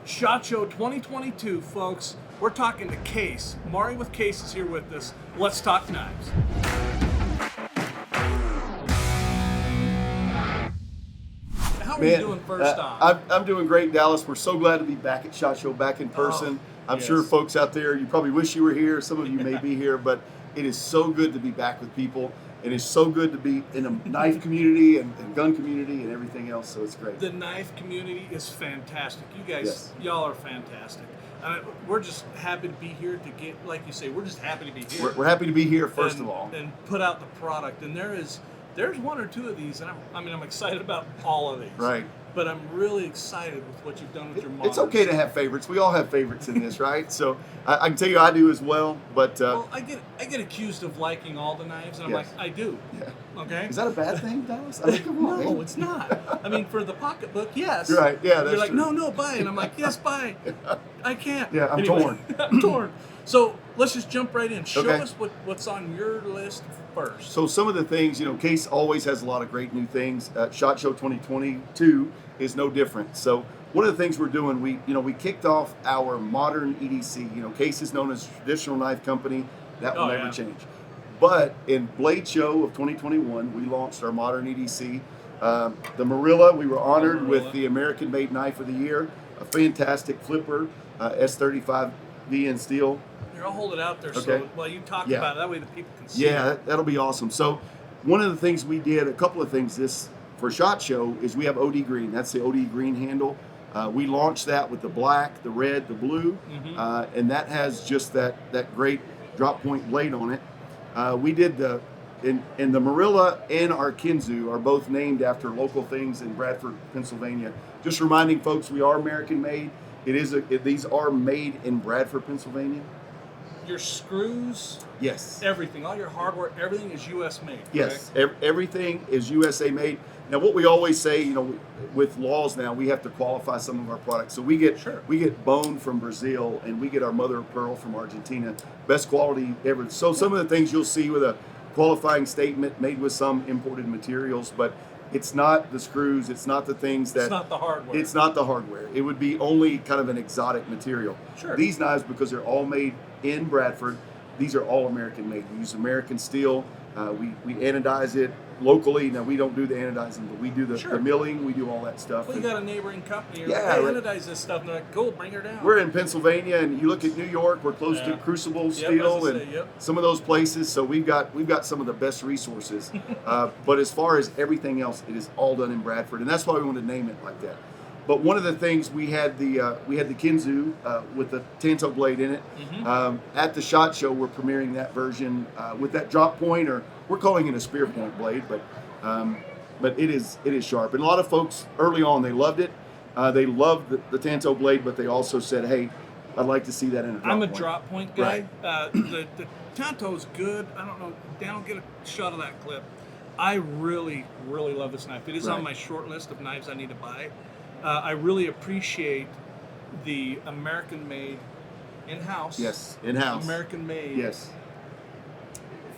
SHOT Show 2022, folks. We're talking to Case. Mari with Case is here with us. Let's talk knives. How are you doing first off? I'm doing great, Dallas. We're so glad to be back at SHOT Show, back in person. I'm sure folks out there, you probably wish you were here. Some of you may be here, but it is so good to be back with people. It is so good to be in a knife community and gun community and everything else, so it's great. The knife community is fantastic. You guys, y'all are fantastic. We're just happy to be here to get, like you say, we're just happy to be here. We're happy to be here, first of all. And put out the product. And there's one or two of these, and I'm excited about all of these. Right. But I'm really excited with what you've done with your models. It's okay to have favorites. We all have favorites in this, right? So I can tell you I do as well. But well, I get accused of liking all the knives, and I'm like, I do. Yeah. Okay. Is that a bad thing, Dallas? I mean, come on. No, man. it's not. I mean, for the pocketbook, yes. Right. Yeah. That's You're like, true. no, buy, and I'm like, yes, buy. I can't. Yeah, I'm Anyway, torn. I'm torn. So let's just jump right in. Show Okay. us what's on your list first. So some of the things, Case always has a lot of great new things. SHOT Show 2022 is no different. So one of the things we're doing, we kicked off our modern EDC. Case is known as a traditional knife company. That will never change. But in Blade Show of 2021, we launched our modern EDC. The Marilla, we were honored with the American Made Knife of the Year, a fantastic flipper, S35V in steel. Here, I'll hold it out there Okay. so while you talk about it, that way the people can see Yeah, it. that'll be awesome. So one of the things we did, a couple of things for SHOT Show is we have OD Green. That's the OD Green handle. We launched that with the black, the red, the blue, and that has just that great drop point blade on it. We did the Marilla and our Kinzu are both named after local things in Bradford, Pennsylvania. Just reminding folks, we are American made. These are made in Bradford, Pennsylvania. Your screws, Yes. everything, all your hardware, everything is U.S. made. Yes, everything is USA made. Now, what we always say, with laws now, we have to qualify some of our products. So we get bone from Brazil, and we get our mother of pearl from Argentina. Best quality ever. So some of the things you'll see with a qualifying statement made with some imported materials, but it's not the screws. It's not the things that. It's not the hardware. It's not the hardware. It would be only kind of an exotic material. Sure. These knives, because they're all made in Bradford, these are all American made. We use American steel. We anodize it locally. Now, we don't do the anodizing, but we do the milling. We do all that stuff. Well, you got a neighboring company. You're Yeah, like, right. anodize this stuff. And they're like, go, bring her down. We're in Pennsylvania, and you look at New York. We're close to Crucible Steel and some of those places. So we've got some of the best resources. But as far as everything else, it is all done in Bradford, and that's why we wanted to name it like that. But one of the things we had the Kinzu with the Tanto blade in it. At the SHOT Show, we're premiering that version with that drop point, or we're calling it a spear point blade, but it is sharp. And a lot of folks early on, they loved it. They loved the Tanto blade, but they also said, "Hey, I'd like to see that in a drop point." I'm a drop point guy. Right. The Tanto's good. I don't know. Dan will get a shot of that clip. I really, really love this knife. It is on my short list of knives I need to buy. I really appreciate the American-made, in-house. Yes, in-house. American-made. Yes.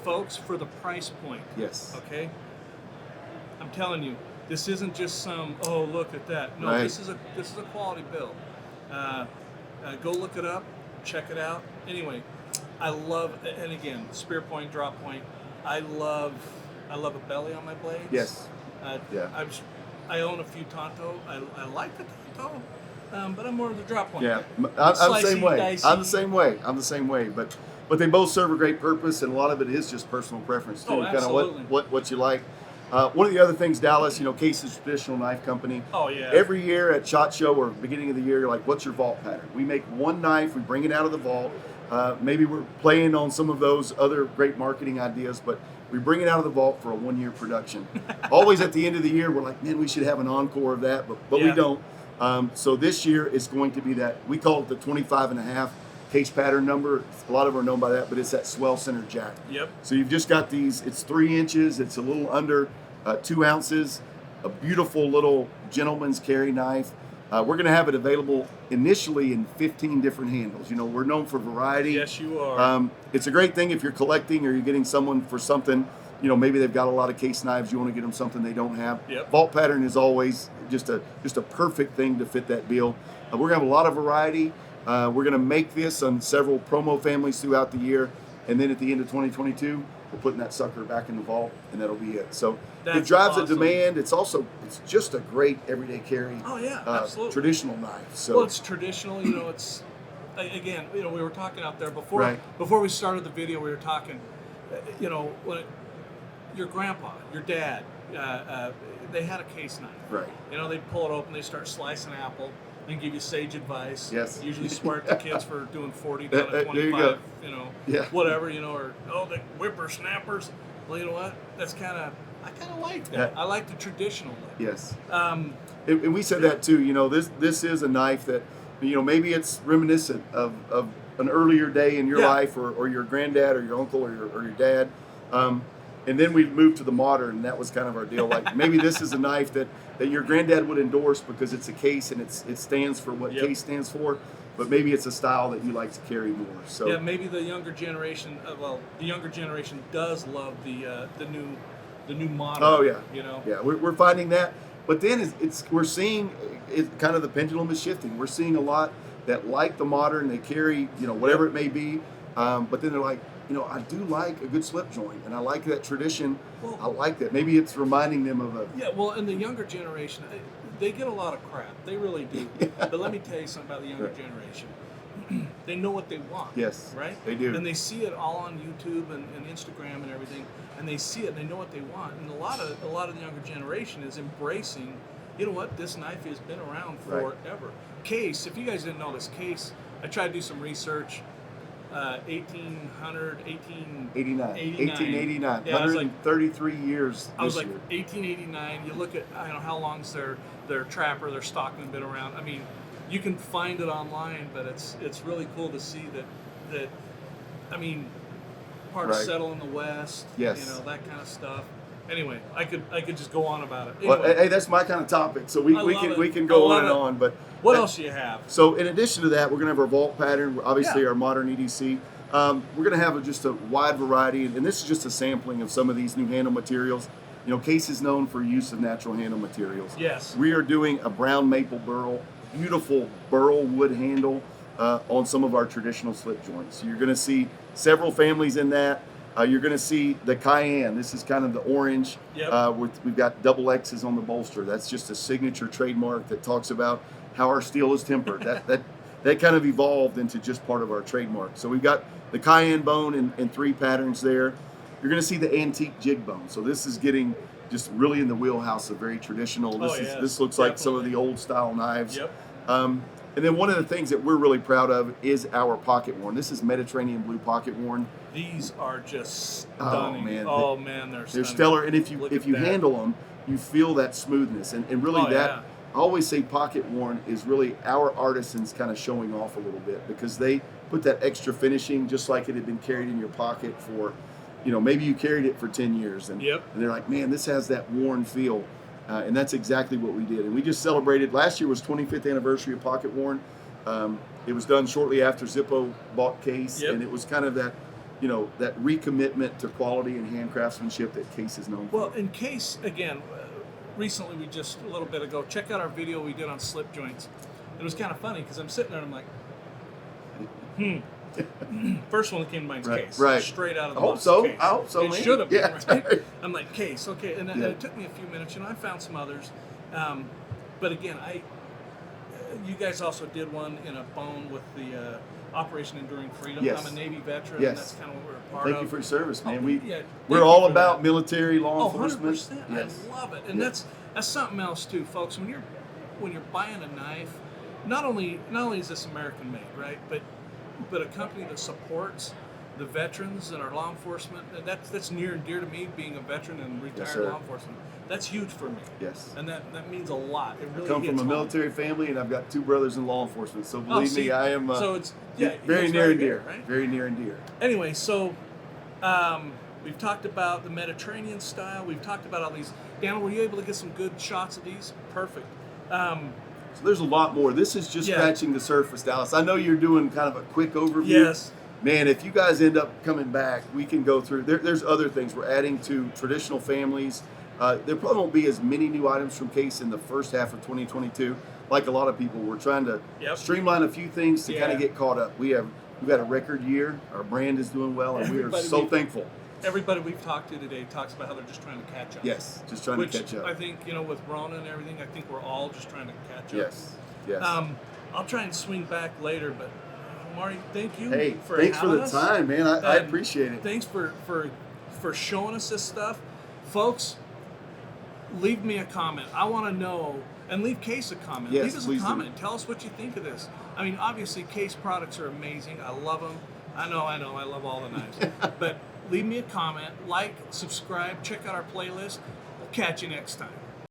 Folks, for the price point. Yes. Okay? I'm telling you, this isn't just some, oh, look at that. No, Right. this is a quality build. Go look it up, check it out. Anyway, I love, and again, spear point, drop point. I love a belly on my blades. Yes. I own a few Tanto. I like the Tanto, but I'm more of the drop point. Yeah, I'm the same Slicey, way. dicey. I'm the same way. But they both serve a great purpose, and a lot of it is just personal preference too. Oh, absolutely. Kind of what you like. One of the other things, Dallas, Case is a traditional knife company. Oh yeah. Every year at SHOT Show or beginning of the year, you're like, what's your vault pattern? We make one knife, we bring it out of the vault. Maybe we're playing on some of those other great marketing ideas, but we bring it out of the vault for a 1-year production. Always at the end of the year, we're like, man, we should have an encore of that, but we don't. So this year it's going to be that, we call it the 25.5 case pattern number. A lot of them are known by that, but it's that swell center jack. Yep. So you've just got these, it's 3 inches, it's a little under 2 ounces, a beautiful little gentleman's carry knife. We're going to have it available initially in 15 different handles. We're known for variety. Yes, you are. It's a great thing if you're collecting or you're getting someone for something. Maybe they've got a lot of case knives. You want to get them something they don't have. Yep. Vault pattern is always just a perfect thing to fit that bill. We're going to have a lot of variety. We're going to make this on several promo families throughout the year. And then at the end of 2022, we're putting that sucker back in the vault, and that'll be it. So it drives a demand. It's just a great everyday carry. Oh yeah, absolutely. Traditional knife. So well, it's traditional. You know, it's again. You know, we were talking out there before we started the video. We were talking. You know, your grandpa, your dad, they had a case knife. Right. You know, they'd pull it open, they start slicing apple, and give you sage advice. Yes. Usually swear at the kids for doing 40 down to 25. There you go. You know, yeah. whatever. You know, or the whippersnappers. Well, you know what? That's I kind of like that. I like the traditional look. Yes. And we said that too. You know, this is a knife that, you know, maybe it's reminiscent of an earlier day in your life, or your granddad, or your uncle, or your dad. And then we moved to the modern, and that was kind of our deal. Like, maybe this is a knife that your granddad would endorse because it's a case and it stands for what case stands for. But maybe it's a style that you like to carry more. So yeah, maybe the younger generation. The younger generation does love the new modern. Oh yeah, you know. Yeah, we're finding that. But then we're seeing kind of the pendulum is shifting. We're seeing a lot that like the modern. They carry, you know, whatever it may be. But then they're like, you know, I do like a good slip joint, and I like that tradition. Well, I like that. Maybe it's reminding them of a... Yeah, well, in the younger generation, they get a lot of crap. They really do. But let me tell you something about the younger generation. They know what they want. Yes, right? They do. And they see it all on YouTube and Instagram and everything, and they see it, and they know what they want. And a lot of the younger generation is embracing, you know what, this knife has been around forever. Case, if you guys didn't know this, Case, I tried to do some research. 1889. 1889. Yeah, 133 years. I was like, 1889. You look at how long's their trapper, their stockman been around. I mean, you can find it online, but it's really cool to see that I mean, parts settle in the West. Yes. You know, that kind of stuff. Anyway, I could just go on about it. Anyway, well, hey, that's my kind of topic, so we can go on and on. But what else do you have? So in addition to that, we're going to have our vault pattern, obviously our modern EDC. We're going to have just a wide variety, and this is just a sampling of some of these new handle materials. You know, Case is known for use of natural handle materials. Yes. We are doing a brown maple burl, beautiful burl wood handle on some of our traditional slip joints. So you're going to see several families in that. You're going to see the Cayenne. This is kind of the orange. Yep. We've got double X's on the bolster. That's just a signature trademark that talks about how our steel is tempered. that kind of evolved into just part of our trademark. So we've got the Cayenne bone in 3 patterns there. You're going to see the antique jig bone. So this is getting just really in the wheelhouse of very traditional. This looks like some of the old style knives. Yep. And then one of the things that we're really proud of is our pocket worn. This is Mediterranean blue pocket worn. These are just stunning. Oh man, they're stunning. They're stellar. And if you handle them, you feel that smoothness. And really I always say pocket worn is really our artisans kind of showing off a little bit, because they put that extra finishing just like it had been carried in your pocket for, you know, maybe you carried it for 10 years. And they're like, man, this has that worn feel. And that's exactly what we did. And we just celebrated, last year was 25th anniversary of Pocket Worn. It was done shortly after Zippo bought Case. And it was kind of that, you know, that recommitment to quality and hand craftsmanship that Case is known for. Well, in Case, again, recently we just, a little bit ago, check out our video we did on slip joints. It was kind of funny because I'm sitting there and I'm like, First one that came to mind is Case. Right. Straight out of the box. Case. I hope so. It should have been, right? I'm like, Case, okay. And it took me a few minutes. You know, I found some others. But again, you guys also did one in a bone with the Operation Enduring Freedom. Yes. I'm a Navy veteran. Yes. That's kind of what we're a part Thank of. you for your service, man. We're all about military law enforcement. 100%. Yes. I love it. And that's something else too, folks. When you're buying a knife, not only is this American made, right? But a company that supports the veterans and our law enforcement, and that's near and dear to me, being a veteran and retired law enforcement. That's huge for me. Yes. And that means a lot. It really I come from a military family, and I've got 2 brothers in law enforcement. So believe me, I am so it's very near and dear. Right? Very near and dear. Anyway, so we've talked about the Mediterranean style. We've talked about all these. Dan, were you able to get some good shots of these? Perfect. So there's a lot more. This is just scratching the surface, Dallas. I know you're doing kind of a quick overview. Yes. Man, if you guys end up coming back, we can go through. There's other things. We're adding to traditional families. There probably won't be as many new items from Case in the first half of 2022, like a lot of people, we're trying to streamline a few things to kind of get caught up. We've had a record year. Our brand is doing well, and we are so thankful. Everybody we've talked to today talks about how they're just trying to catch up. Yes, just trying to catch up. I think, with Rona and everything, I think we're all just trying to catch up. Yes, yes. I'll try and swing back later, but Marty, thank you for thanks for having the us. time, man. I appreciate it. Thanks for showing us this stuff. Folks, leave me a comment. I want to know, and leave Case a comment. Yes, leave us a please comment. do. Tell us what you think of this. I mean, obviously, Case products are amazing. I love them. I know. I love all the knives. But leave me a comment, like, subscribe, check out our playlist. We'll catch you next time.